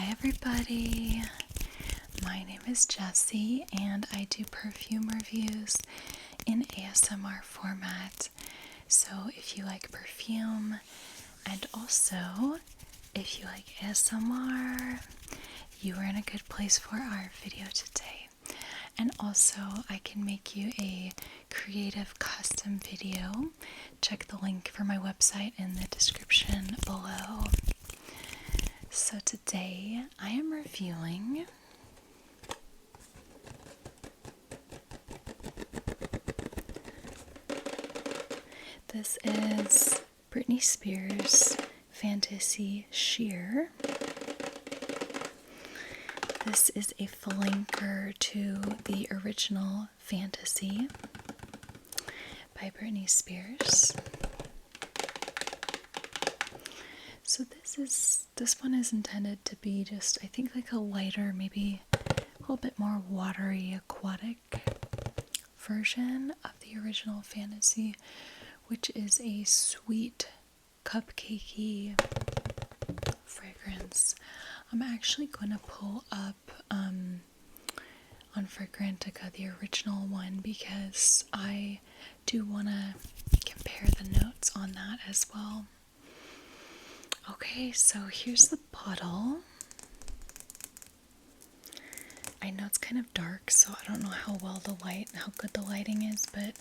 Hi everybody, my name is Jessie and I do perfume reviews in ASMR format. So if you like perfume and also if you like ASMR, you are in a good place for our video today. And also I can make you a creative custom video. Check the link for my website in the description below. So today I am reviewing this is Britney Spears Fantasy Sheer. This is a flanker to the original Fantasy by Britney Spears. So this one is intended to be just, I think, like a lighter, maybe a little bit more watery, aquatic version of the original Fantasy, which is a sweet, cupcakey fragrance. I'm actually going to pull up on Fragrantica the original one because I do want to compare the notes on that as well. Okay, so here's the bottle. I know it's kind of dark, so I don't know how good the lighting is, but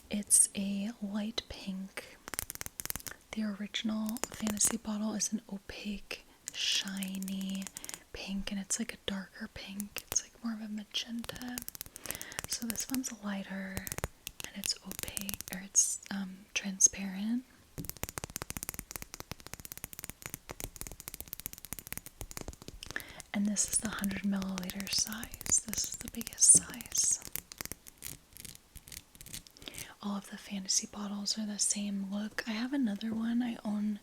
it's a light pink. The original Fantasy bottle is an opaque, shiny pink, and it's like a darker pink. It's like more of a magenta. So this one's lighter, and it's opaque, or it's transparent. And this is the 100 milliliter size. This is the biggest size. All of the Fantasy bottles are the same look. I have another one. I own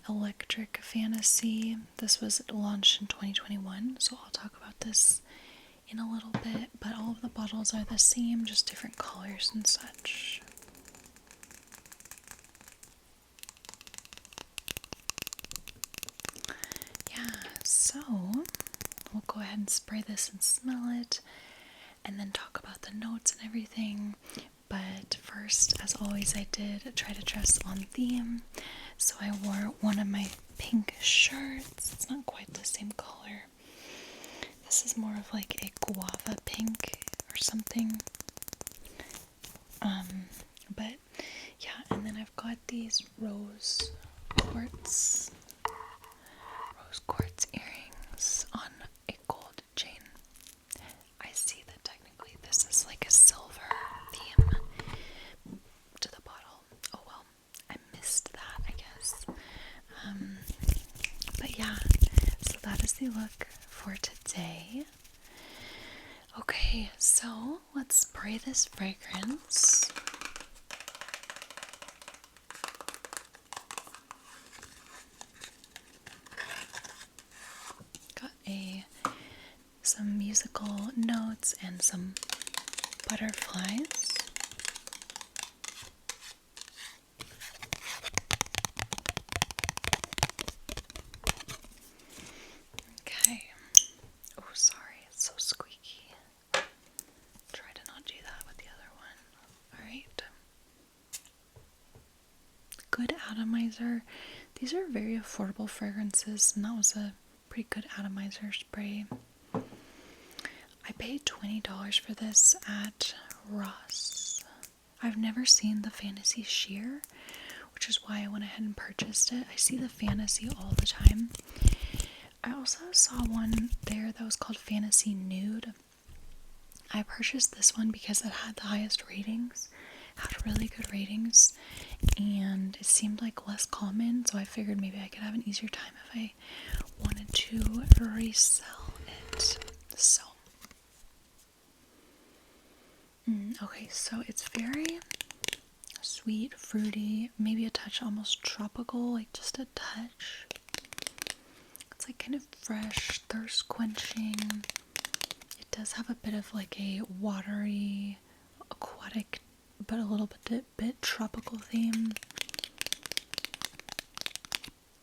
Electric Fantasy. This was launched in 2021, so I'll talk about this in a little bit. But all of the bottles are the same, just different colors and such. So we'll go ahead and spray this and smell it and then talk about the notes and everything. But first, as always, I did try to dress on theme. So I wore one of my pink shirts. It's not quite the same color. This is more of like a guava pink or something. But yeah, and then I've got these rose quartz earrings on a gold chain. I see that technically this is like a silver theme to the bottle. Oh well, I missed that, I guess. But yeah, so that is the look for today. Okay, so let's spray this fragrance. Some musical notes and some butterflies. Okay. Oh, sorry, it's so squeaky. Try to not do that with the other one. Alright. Good atomizer. These are very affordable fragrances, and that was a pretty good atomizer spray. I paid $20 for this at Ross. I've never seen the Fantasy Sheer, which is why I went ahead and purchased it. I see the Fantasy all the time. I also saw one there that was called Fantasy Nude. I purchased this one because it had the highest ratings, had really good ratings, and it seemed like less common, so I figured maybe I could have an easier time if I wanted to resell it. So okay, so it's very sweet, fruity, maybe a touch almost tropical, like just a touch. It's like kind of fresh, thirst quenching. It does have a bit of like a watery, aquatic, but a little bit tropical theme.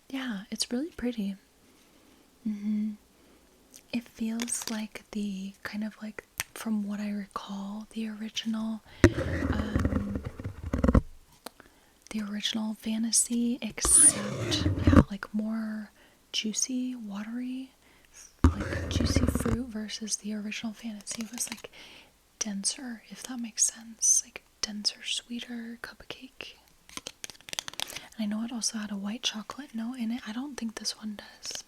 Yeah, it's really pretty. feels like the kind of like, from what I recall, the original Fantasy, except yeah, like more juicy, watery, like juicy fruit, versus the original Fantasy was like denser, if that makes sense, like denser, sweeter cupcake. And I know it also had a white chocolate note in it. I don't think this one does.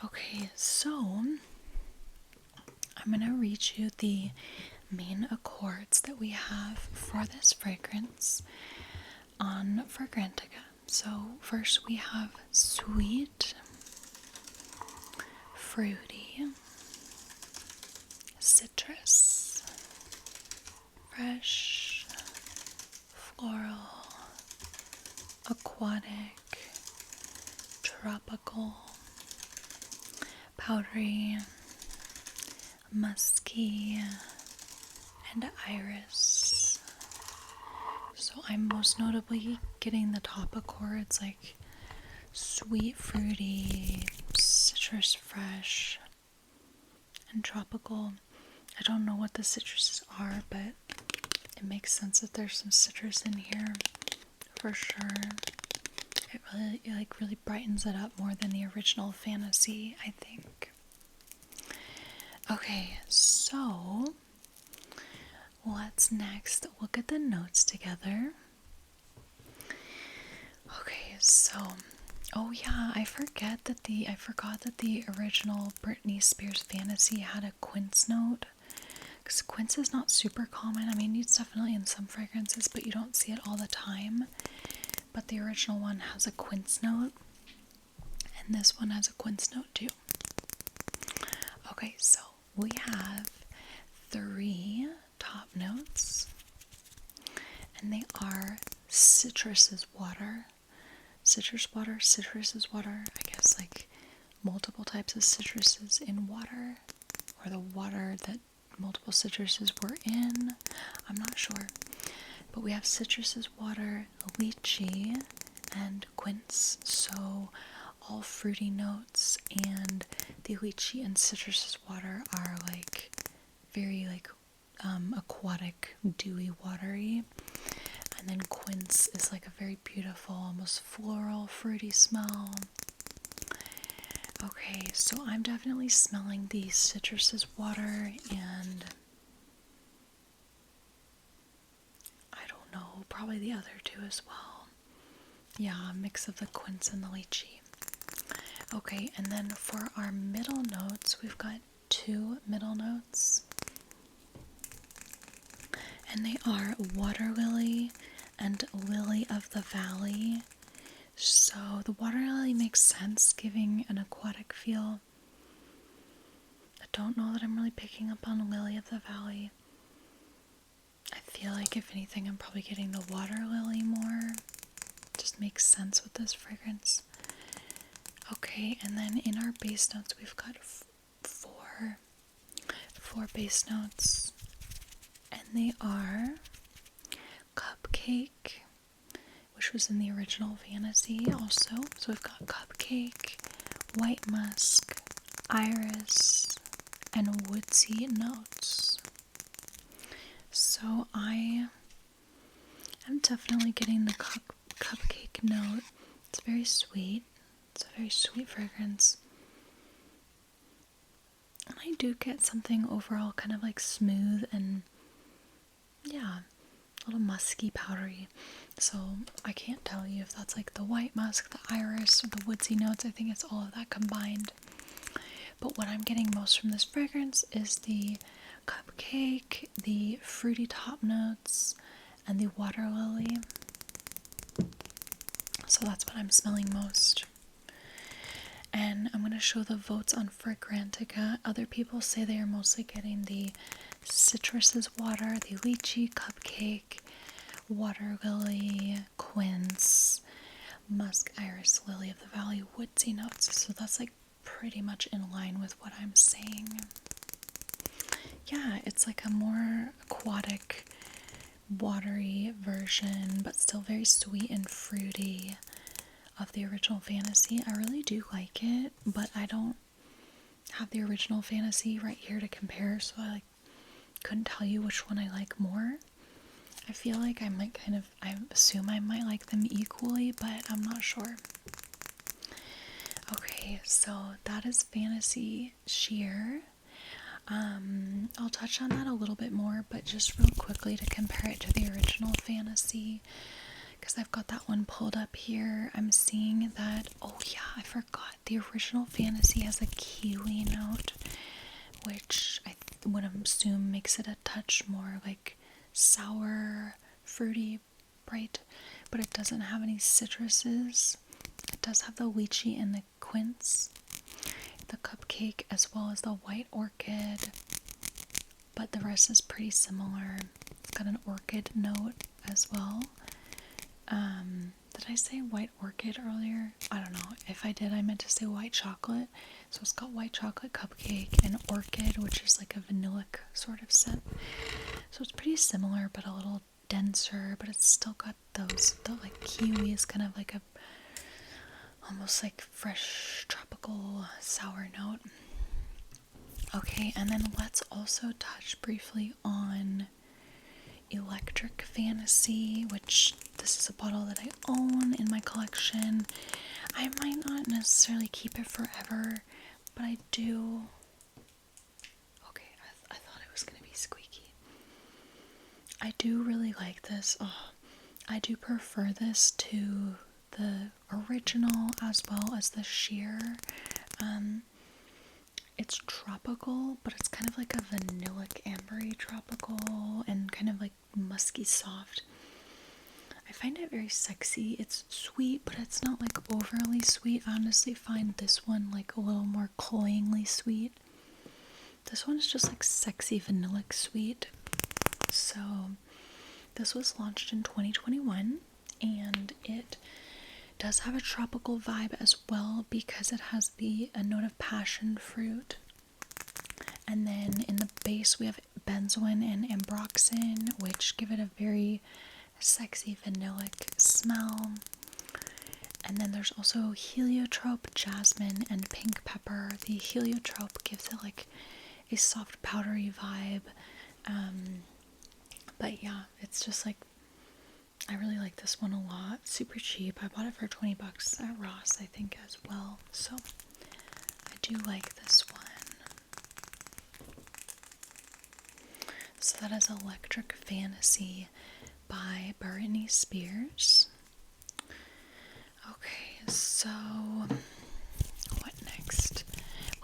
Okay, so I'm gonna read you the main accords that we have for this fragrance on Fragrantica. So first we have sweet, fruity, citrus, fresh, floral, aquatic, tropical, powdery, musky, and iris. So I'm most notably getting the top accords like sweet, fruity, citrus, fresh, and tropical. I don't know what the citruses are, but it makes sense that there's some citrus in here for sure. It really brightens it up more than the original Fantasy, I think. Okay, so let's next look at the notes together. Okay, so oh yeah, I forgot that the original Britney Spears Fantasy had a quince note. Because quince is not super common. I mean, it's definitely in some fragrances, but you don't see it all the time. But the original one has a quince note, and this one has a quince note too. Okay, so we have 3 top notes, and they are citrus is water. Citrus water, citrus is water. I guess like multiple types of citruses in water, or the water that multiple citruses were in. I'm not sure. But we have citrus is water, lychee, and quince. So all fruity notes, and the lychee and citrus is water are like very like aquatic, dewy, watery. And then quince is like a very beautiful, almost floral, fruity smell. Okay, so I'm definitely smelling the citrus is water, and I don't know, probably the other two as well. Yeah, a mix of the quince and the lychee. Okay, and then for our middle notes, we've got 2 middle notes. And they are water lily and lily of the valley. So the water lily makes sense, giving an aquatic feel. I don't know that I'm really picking up on lily of the valley. I feel like if anything, I'm probably getting the water lily more. It just makes sense with this fragrance. Okay, and then in our base notes, we've got 4 base notes. And they are cupcake, which was in the original Fantasy also. So we've got cupcake, white musk, iris, and woodsy notes. So I am definitely getting the cupcake note. It's very sweet. It's a very sweet fragrance. And I do get something overall kind of like smooth and, yeah, a little musky, powdery. So I can't tell you if that's like the white musk, the iris, or the woodsy notes. I think it's all of that combined. But what I'm getting most from this fragrance is the cupcake, the fruity top notes, and the water lily. So that's what I'm smelling most. And I'm going to show the votes on Fragrantica. Other people say they are mostly getting the citrus is water, the lychee, cupcake, water lily, quince, musk, iris, lily of the valley, woodsy notes. So that's like pretty much in line with what I'm saying. Yeah, it's like a more aquatic, watery version, but still very sweet and fruity of the original Fantasy. I really do like it, but I don't have the original Fantasy right here to compare, so I couldn't tell you which one I like more. I feel like I might I assume I might like them equally, but I'm not sure. Okay, so that is Fantasy Sheer. I'll touch on that a little bit more, but just real quickly to compare it to the original Fantasy, because I've got that one pulled up here. I'm seeing that, oh yeah, I forgot, the original Fantasy has a kiwi note, which I would assume makes it a touch more like sour, fruity, bright, but it doesn't have any citruses. It does have the lychee and the quince, the cupcake, as well as the white orchid, but the rest is pretty similar. It's got an orchid note as well. Did I say white orchid earlier? I don't know. If I did, I meant to say white chocolate. So it's got white chocolate cupcake and orchid, which is like a vanillic sort of scent. So it's pretty similar, but a little denser, but it's still got the like kiwi is kind of like a almost like fresh tropical sour note. Okay, and then let's also touch briefly on Electric Fantasy, which this is a bottle that I own in my collection. I might not necessarily keep it forever, but I do. Okay, I thought it was going to be squeaky. I do really like this. Oh, I do prefer this to the original as well as the sheer. It's tropical, but it's kind of like a vanillic ambery tropical and kind of like musky soft. I find it very sexy. It's sweet, but it's not like overly sweet. I honestly find this one like a little more cloyingly sweet. This one is just like sexy vanillic sweet. So this was launched in 2021, and it does have a tropical vibe as well because it has a note of passion fruit. And then in the base we have benzoin and ambroxan, which give it a very sexy vanillic smell. And then there's also heliotrope, jasmine, and pink pepper. The heliotrope gives it like a soft powdery vibe. But yeah, it's just like, I really like this one a lot. Super cheap. I bought it for $20 at Ross, I think, as well. So I do like this one. So that is Electric Fantasy by Britney Spears. Okay, so what next?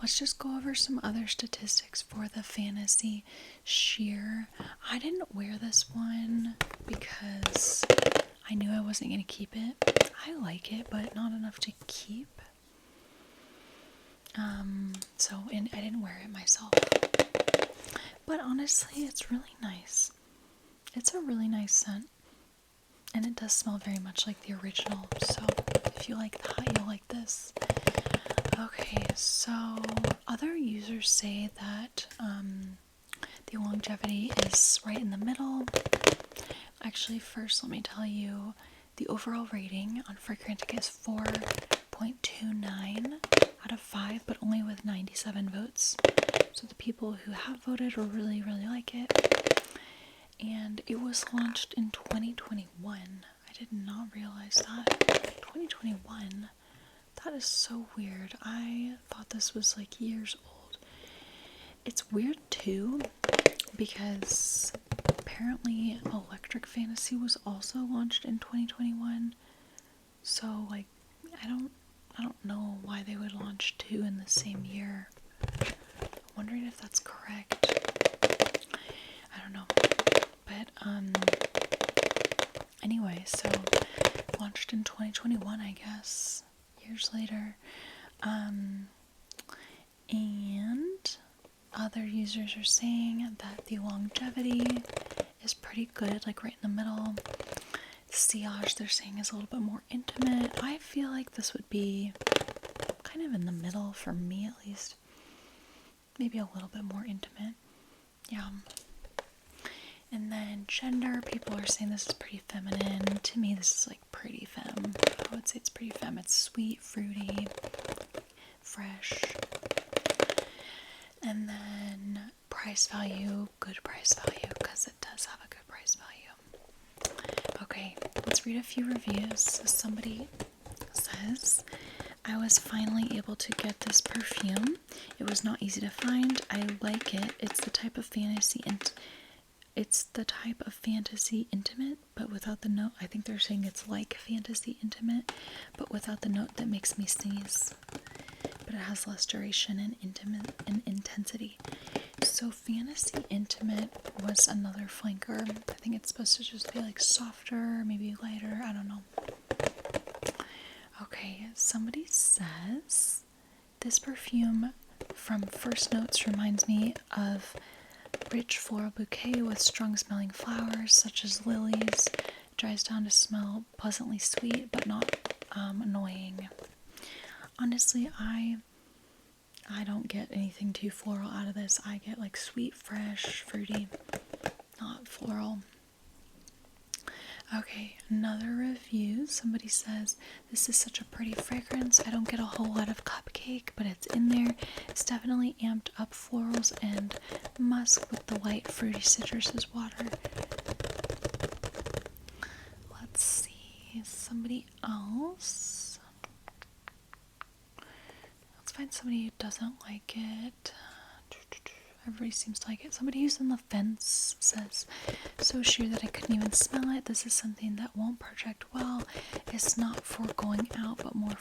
Let's just go over some other statistics for the Fantasy Sheer. I didn't wear this one because I knew I wasn't going to keep it. I like it, but not enough to keep. And I didn't wear it myself. But honestly, it's really nice. It's a really nice scent. And it does smell very much like the original. So if you like that, you'll like this. Okay, so other users say that the longevity is right in the middle. Actually, first let me tell you, the overall rating on Fragrantica is 4.29 out of 5, but only with 97 votes. So the people who have voted will really, really like it. And it was launched in 2021. I did not realize that. 2021? That is so weird. I thought this was like years old. It's weird too, because apparently Electric Fantasy was also launched in 2021. So like, I don't know why they would launch two in the same year. I'm wondering if that's correct. I don't know. But anyway, so launched in 2021, I guess, years later. And other users are saying that the longevity is pretty good, like right in the middle. The sillage, they're saying, is a little bit more intimate. I feel like this would be kind of in the middle for me, at least. Maybe a little bit more intimate. Yeah. And then gender, people are saying this is pretty feminine. To me, this is like pretty femme. I would say it's pretty femme. It's sweet, fruity, fresh. And then price value, good price value, because it does have a good price value. Okay, let's read a few reviews. Somebody says, I was finally able to get this perfume. It was not easy to find. I like it. It's the type of fantasy intimate, but without the note. I think they're saying it's like fantasy intimate, but without the note that makes me sneeze. But it has less duration and intimate and intensity. So fantasy intimate was another flanker. I think it's supposed to just be like softer, maybe lighter. I don't know. Okay, somebody says this perfume from First Notes reminds me of rich floral bouquet with strong smelling flowers such as lilies. It dries down to smell pleasantly sweet but not annoying. Honestly, I don't get anything too floral out of this. I get like sweet, fresh, fruity, not floral. Okay, another review. Somebody says, this is such a pretty fragrance. I don't get a whole lot of cupcake, but it's in there. It's definitely amped up florals and musk with the light fruity citruses water. Let's see, somebody else. Let's find somebody who doesn't like it. Everybody seems to like it. Somebody who's on the fence says, so sheer that I couldn't even smell it. This is something that won't project well. It's not for going out, but more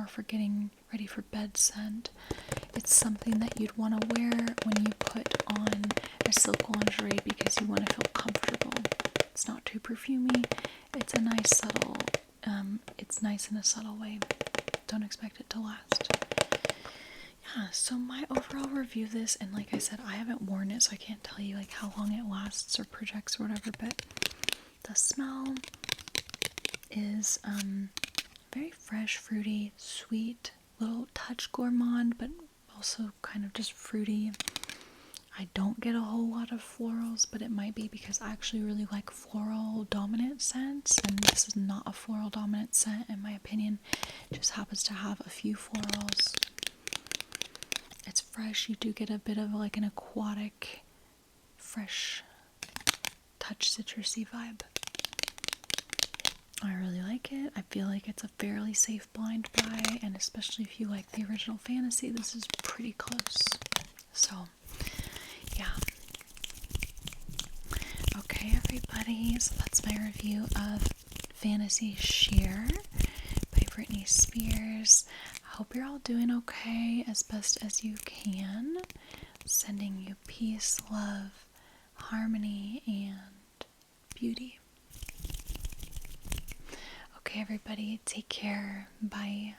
for getting ready for bed scent. It's something that you'd want to wear when you put on a silk lingerie because you want to feel comfortable. It's not too perfumey. It's a nice subtle, it's nice in a subtle way. Don't expect it to last. Yeah, so my overall review of this, and like I said, I haven't worn it, so I can't tell you like how long it lasts or projects or whatever, but the smell is very fresh, fruity, sweet, little touch gourmand, but also kind of just fruity. I don't get a whole lot of florals, but it might be because I actually really like floral dominant scents, and this is not a floral dominant scent in my opinion. It just happens to have a few florals. It's fresh. You do get a bit of like an aquatic, fresh touch citrusy vibe. I really like it. I feel like it's a fairly safe blind buy, and especially if you like the original Fantasy, this is pretty close. So, yeah. Okay, everybody, so that's my review of Fantasy Sheer by Britney Spears. I hope you're all doing okay as best as you can. Sending you peace, love, harmony, and beauty. Okay, everybody, take care. Bye.